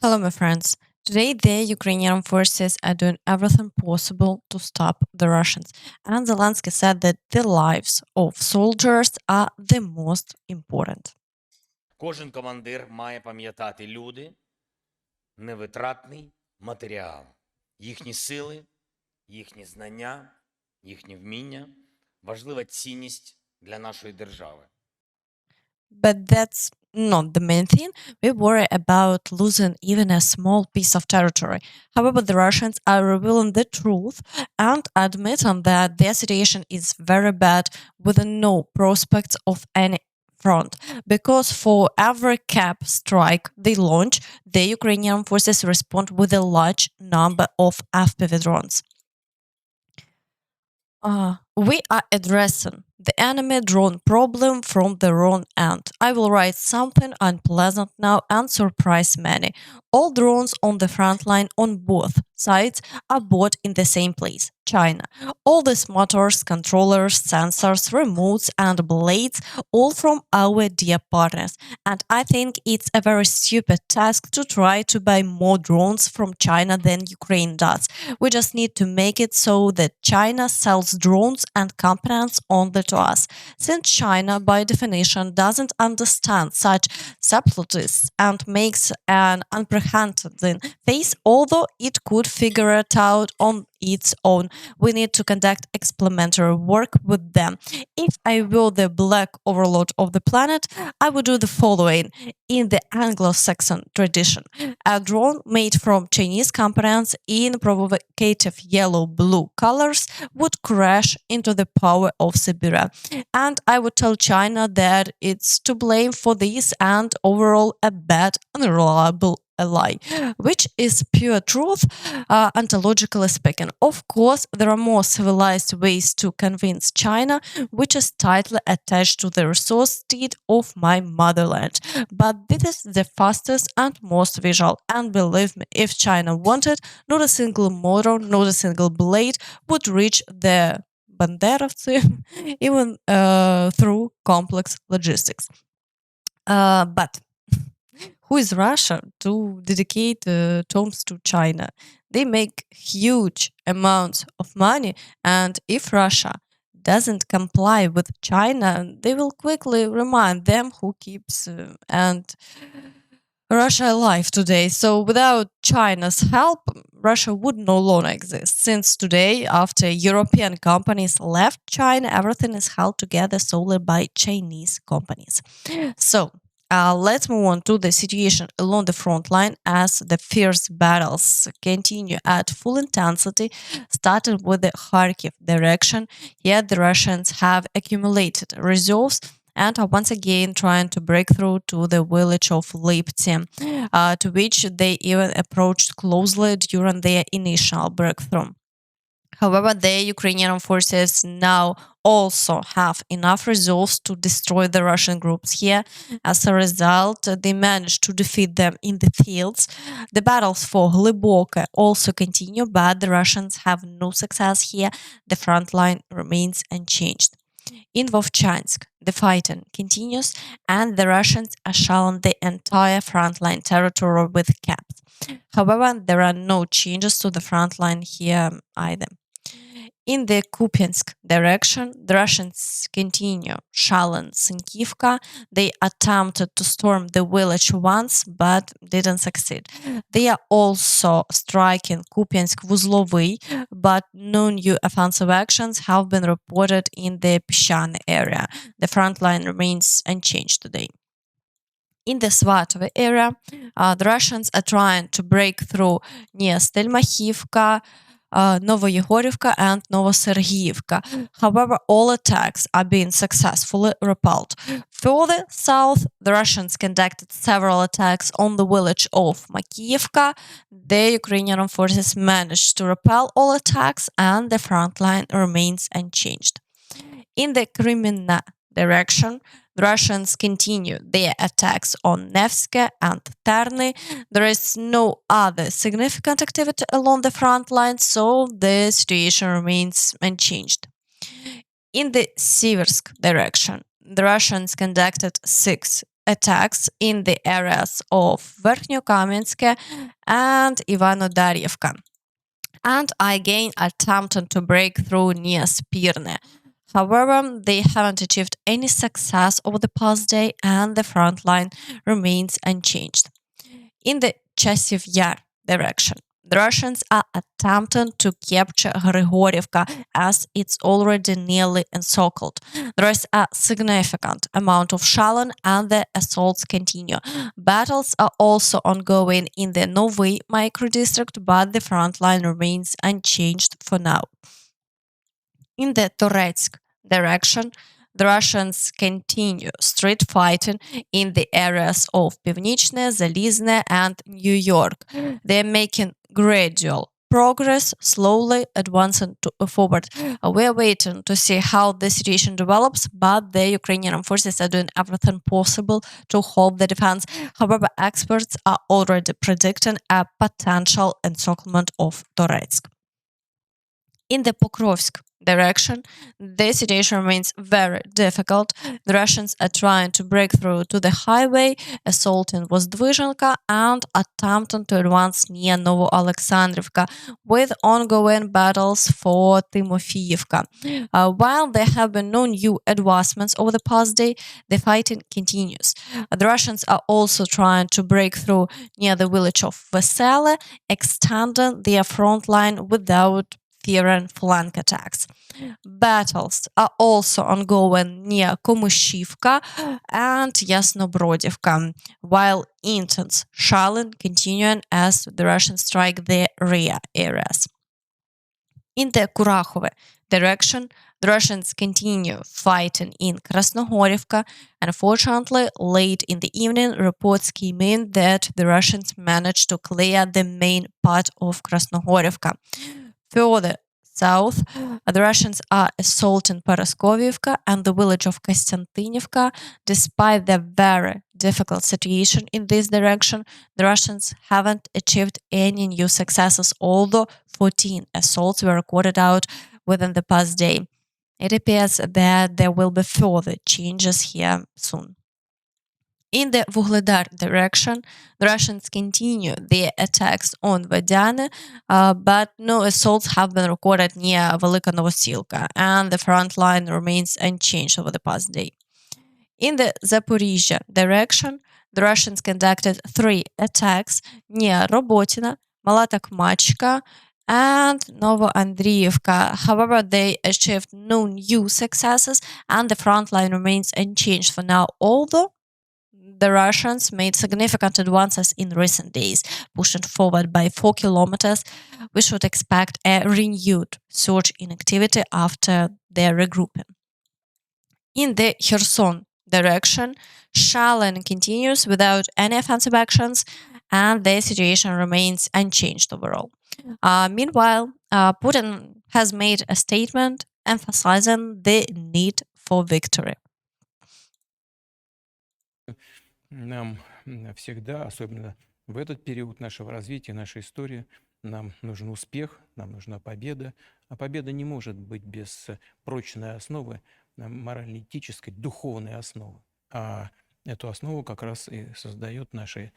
Hello, my friends. Today, the Ukrainian forces are doing everything possible to stop the Russians. And Zelensky said that the lives of soldiers are the most important. Кожен командир має пам'ятати люди невитратний матеріал. Їхні сили, їхні знання, їхні вміння важлива цінність для нашої держави. But that's not the main thing. We worry about losing even a small piece of territory. However, the Russians are revealing the truth and admitting that their situation is very bad with no prospects of any front. Because for every cap strike they launch, the Ukrainian forces respond with a large number of FPV drones. We are addressing the enemy drone problem from the wrong end. I will write something unpleasant now and surprise many. All drones on the front line on both sides are bought in the same place, China. All these motors, controllers, sensors, remotes, and blades, all from our dear partners. And I think it's a very stupid task to try to buy more drones from China than Ukraine does. We just need to make it so that China sells drones and components only to us. Since China, by definition, doesn't understand such subtleties and makes an unprecedented face, although it could figure it out on its own, we need to conduct experimental work with them. If I were the black overlord of the planet, I would do the following. In the Anglo-Saxon tradition, a drone made from Chinese components in provocative yellow-blue colors would crash into the power of Siberia. And I would tell China that it's to blame for this and overall a bad, unreliable lie, which is pure truth, ontologically speaking. Of course, there are more civilized ways to convince China, which is tightly attached to the resource state of my motherland. But this is the fastest and most visual. And believe me, if China wanted, not a single motor, not a single blade would reach the Banderovцы, even through complex logistics. But who is Russia to dedicate tombs to China? They make huge amounts of money, and if Russia doesn't comply with China, they will quickly remind them who keeps and Russia alive today. So without China's help, Russia would no longer exist. Since today, after European companies left China, everything is held together solely by Chinese companies. So let's move on to the situation along the front line as the fierce battles continue at full intensity, starting with the Kharkiv direction. Yet the Russians have accumulated reserves and are once again trying to break through to the village of Lyptsi, to which they even approached closely during their initial breakthrough. However, the Ukrainian forces now also have enough resolve to destroy the Russian groups here. As a result, they managed to defeat them in the fields. The battles for Hryhorivka also continue, but the Russians have no success here. The front line remains unchanged. In Vovchansk, the fighting continues, and the Russians are shelling the entire frontline territory with caps. However, there are no changes to the front line here either. In the Kupiansk direction, the Russians continue shelling Synkivka. They attempted to storm the village once, but didn't succeed. They are also striking Kupiansk-Vuzlovy, but no new offensive actions have been reported in the Pivnichne area. The front line remains unchanged today. In the Svatove area, the Russians are trying to break through near Stelmakhivka, Novoiehorivka and Novoserhiyivka. However, all attacks are being successfully repelled. Further south, the Russians conducted several attacks on the village of Makiyivka. The Ukrainian forces managed to repel all attacks and the front line remains unchanged. In the Kreminna direction, the Russians continue their attacks on Nevske and Terny. There is no other significant activity along the front line, so the situation remains unchanged. In the Siversk direction, the Russians conducted 6 attacks in the areas of Verkhniokamyanske and Ivano-Daryivka, and again attempted to break through near Spirne. However, they haven't achieved any success over the past day, and the front line remains unchanged. In the Chasiv Yar direction, the Russians are attempting to capture Hryhorivka as it's already nearly encircled. There is a significant amount of shelling and the assaults continue. Battles are also ongoing in the Novyi microdistrict, but the front line remains unchanged for now. In the Toretsk direction, the Russians continue street fighting in the areas of Pivnichne, Zalizne, and New York. They are making gradual progress, slowly advancing forward. We are waiting to see how the situation develops, but the Ukrainian armed forces are doing everything possible to hold the defense. However, experts are already predicting a potential encirclement of Toretsk. In the Pokrovsk direction, the situation remains very difficult. The Russians are trying to break through to the highway, assaulting Vozdvizhenka and attempting to advance near Novoalexandrivka, with ongoing battles for Timofeyivka. While there have been no new advancements over the past day, the fighting continues. The Russians are also trying to break through near the village of Vesele, extending their front line without fearing flank attacks. Battles are also ongoing near Komushivka and Yasnobrodivka, while intense shelling continuing as the Russians strike their rear areas. In the Kurakhove direction, the Russians continue fighting in Krasnohorivka. Unfortunately, late in the evening, reports came in that the Russians managed to clear the main part of Krasnohorivka. Further south, the Russians are assaulting Paraskoviivka and the village of Kostyantynivka. Despite the very difficult situation in this direction, the Russians haven't achieved any new successes, although 14 assaults were recorded out within the past day. It appears that there will be further changes here soon. In the Vuhledar direction, the Russians continue their attacks on Vadiane, but no assaults have been recorded near Velyka Novosilka, and the front line remains unchanged over the past day. In the Zaporizhia direction, the Russians conducted 3 attacks near Robotina, Malatakmachka, and Novoandriivka. However, they achieved no new successes, and the front line remains unchanged for now, although the Russians made significant advances in recent days, pushing forward by 4 kilometers. We should expect a renewed surge in activity after their regrouping. In the Kherson direction, shelling continues without any offensive actions, and the situation remains unchanged overall. Meanwhile, Putin has made a statement emphasizing the need for victory. Нам всегда, особенно в этот период нашего развития, нашей истории, нам нужен успех, нам нужна победа. А победа не может быть без прочной основы, морально-этической, духовной основы. А эту основу как раз и создает наша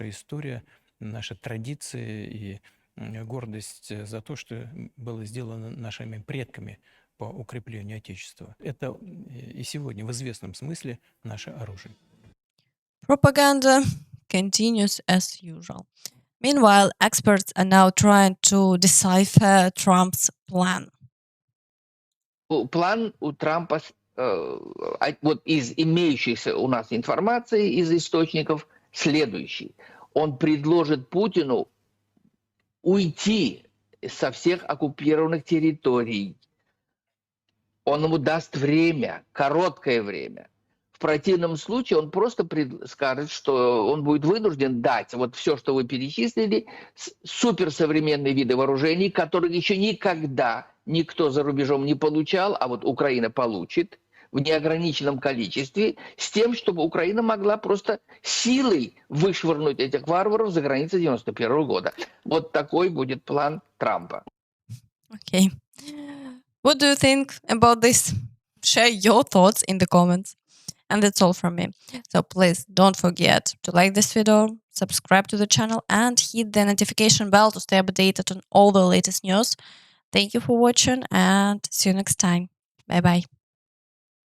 история, наши традиции и гордость за то, что было сделано нашими предками по укреплению Отечества. Это и сегодня в известном смысле наше оружие. Propaganda continues as usual. Meanwhile, experts are now trying to decipher Trump's plan. План у Трампа, вот из имеющейся у нас информации, из источников, следующий. Он предложит Путину уйти со всех оккупированных территорий. Он ему даст время, короткое время. В противном случае он просто скажет, что он будет вынужден дать вот все, что вы перечислили, суперсовременные виды вооружений, которых еще никогда никто за рубежом не получал, а вот Украина получит в неограниченном количестве, с тем, чтобы Украина могла просто силой вышвырнуть этих варваров за границы 91 года. Вот такой будет план Трампа. Okay. What do you think about this? Share your thoughts in the comments. And that's all from me. So please don't forget to like this video, subscribe to the channel, and hit the notification bell to stay updated on all the latest news. Thank you for watching and see you next time. Bye bye.